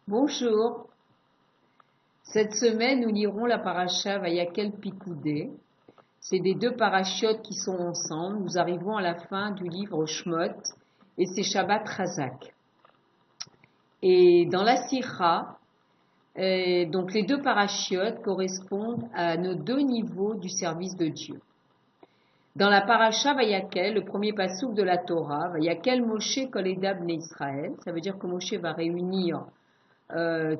Bonjour. Cette semaine, nous lirons la paracha Vayakel Pikoudé. C'est des deux parachiotes qui sont ensemble. Nous arrivons à la fin du livre Shmot et c'est Shabbat Razak. Et dans la Sira, donc les deux parachiotes correspondent à nos deux niveaux du service de Dieu. Dans la paracha Vayakel, le premier passouk de la Torah, Vayakel Moshe Kol Eda Bnei Israël, ça veut dire que Moshe va réunir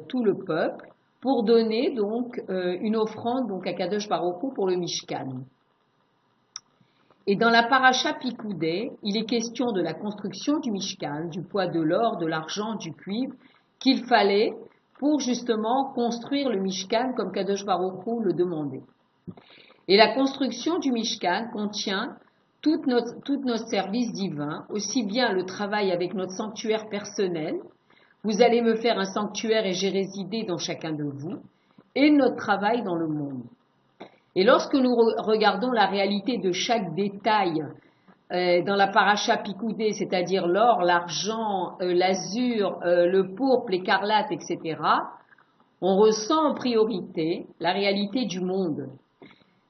tout le peuple pour donner donc une offrande donc à Kadosh Baruch Hu pour le Mishkan. Et dans la paracha Pikoudé, il est question de la construction du Mishkan, du poids de l'or, de l'argent, du cuivre qu'il fallait pour justement construire le Mishkan comme Kadosh Baruch Hu le demandait. Et la construction du Mishkan contient tout notre service divin, aussi bien le travail avec notre sanctuaire personnel. Vous allez me faire un sanctuaire et j'ai résidé dans chacun de vous, et notre travail dans le monde. Et lorsque nous regardons la réalité de chaque détail dans la paracha Pikoudé, c'est-à-dire l'or, l'argent, l'azur, le pourpre, l'écarlate, etc., on ressent en priorité la réalité du monde.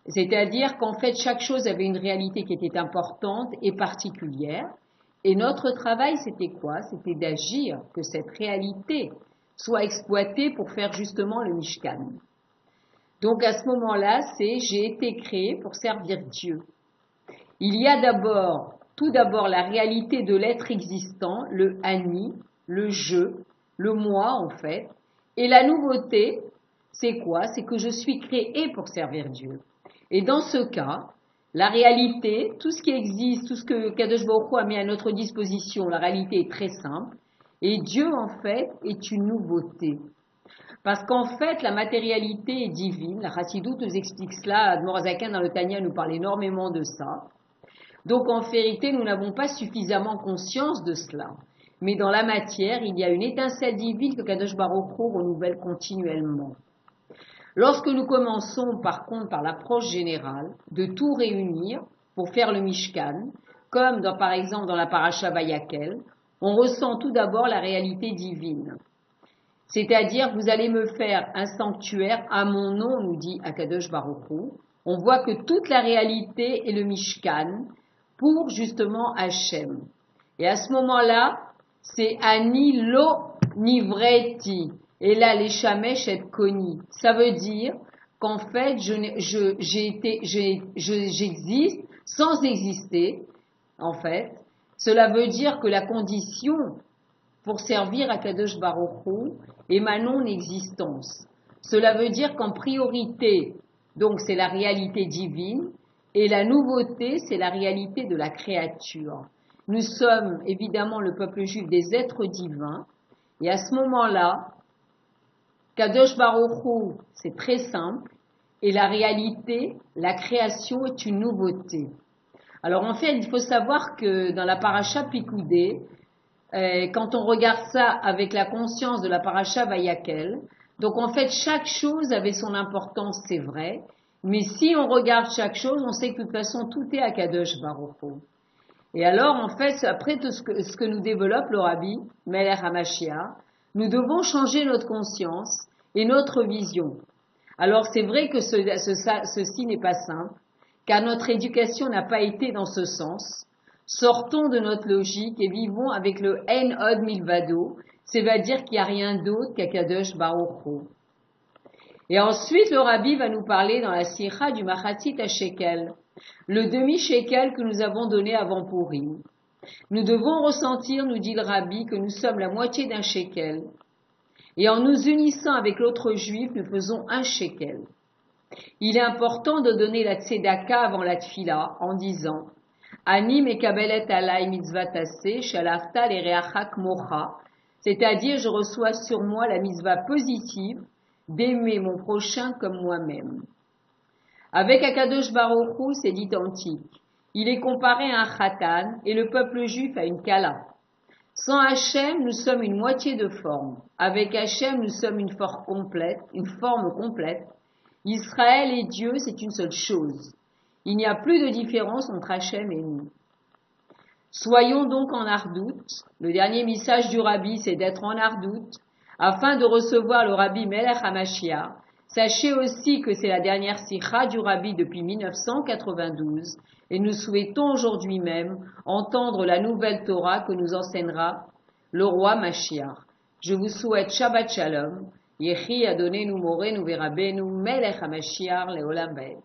C'est-à-dire qu'en fait, chaque chose avait une réalité qui était importante et particulière. Et notre travail, c'était quoi? C'était d'agir, que cette réalité soit exploitée pour faire justement le Mishkan. Donc à ce moment-là, j'ai été créé pour servir Dieu. Il y a tout d'abord la réalité de l'être existant, le Ani, le je, le moi en fait. Et la nouveauté, c'est quoi? C'est que je suis créé pour servir Dieu. Et dans ce cas, la réalité, tout ce qui existe, tout ce que Kadosh Baruch Hu a mis à notre disposition, la réalité est très simple. Et Dieu, en fait, est une nouveauté. Parce qu'en fait, la matérialité est divine. La Chassidut nous explique cela. Admor HaZaken dans le Tanya nous parle énormément de ça. Donc, en vérité, nous n'avons pas suffisamment conscience de cela. Mais dans la matière, il y a une étincelle divine que Kadosh Baruch Hu renouvelle continuellement. Lorsque nous commençons par contre par l'approche générale de tout réunir pour faire le Mishkan, comme par exemple dans la paracha Vayakel, on ressent tout d'abord la réalité divine. C'est-à-dire, vous allez me faire un sanctuaire à mon nom, nous dit Akadosh Baruch Hu. On voit que toute la réalité est le Mishkan pour justement Hachem. Et à ce moment-là, c'est Ani lo nivreti. Et là, les shamesh et koni. Ça veut dire qu'en fait, j'existe sans exister. En fait, cela veut dire que la condition pour servir à Kadosh Baruch Hu est ma non-existence. Cela veut dire qu'en priorité, donc c'est la réalité divine, et la nouveauté, c'est la réalité de la créature. Nous sommes évidemment le peuple juif des êtres divins, et à ce moment-là, Kadosh Baruch Hu, c'est très simple, et la réalité, la création est une nouveauté. Alors en fait, il faut savoir que dans la paracha Pikoudé, quand on regarde ça avec la conscience de la paracha Vayakel, donc en fait chaque chose avait son importance, c'est vrai, mais si on regarde chaque chose, on sait que de toute façon tout est à Kadosh Baruch Hu. Et alors en fait, après tout ce que nous développe le Rabbi Melech HaMashiach, nous devons changer notre conscience et notre vision. Alors c'est vrai que ceci n'est pas simple, car notre éducation n'a pas été dans ce sens. Sortons de notre logique et vivons avec le En Od Milvado, c'est-à-dire qu'il n'y a rien d'autre qu'Akadosh Baruch Hu. Et ensuite, le Rabbi va nous parler dans la Sira du Machatzit HaShekel, le demi-shekel que nous avons donné avant Purim. Nous devons ressentir, nous dit le Rabbi, que nous sommes la moitié d'un shekel. Et en nous unissant avec l'autre juif, nous faisons un shekel. Il est important de donner la tzedaka avant la tfila en disant Ani mekabelet alai mitzvah taseh shalafta lereachak mocha, c'est-à-dire je reçois sur moi la mitzvah positive d'aimer mon prochain comme moi-même. Avec Akadosh Baruch Hu, c'est l'identique. Il est comparé à un khatan et le peuple juif à une kala. Sans Hachem, nous sommes une moitié de forme. Avec Hachem, nous sommes une forme complète. Israël et Dieu, c'est une seule chose. Il n'y a plus de différence entre Hachem et nous. Soyons donc en ardoute. Le dernier message du Rabbi, c'est d'être en ardoute, afin de recevoir le Rabbi Melech HaMashiach. Sachez aussi que c'est la dernière sikha du Rabbi depuis 1992 et nous souhaitons aujourd'hui même entendre la nouvelle Torah que nous enseignera le roi Mashiach. Je vous souhaite Shabbat Shalom. Yehi Adonenu Morenu Verabenu Melech HaMashiach Leolam Vaed.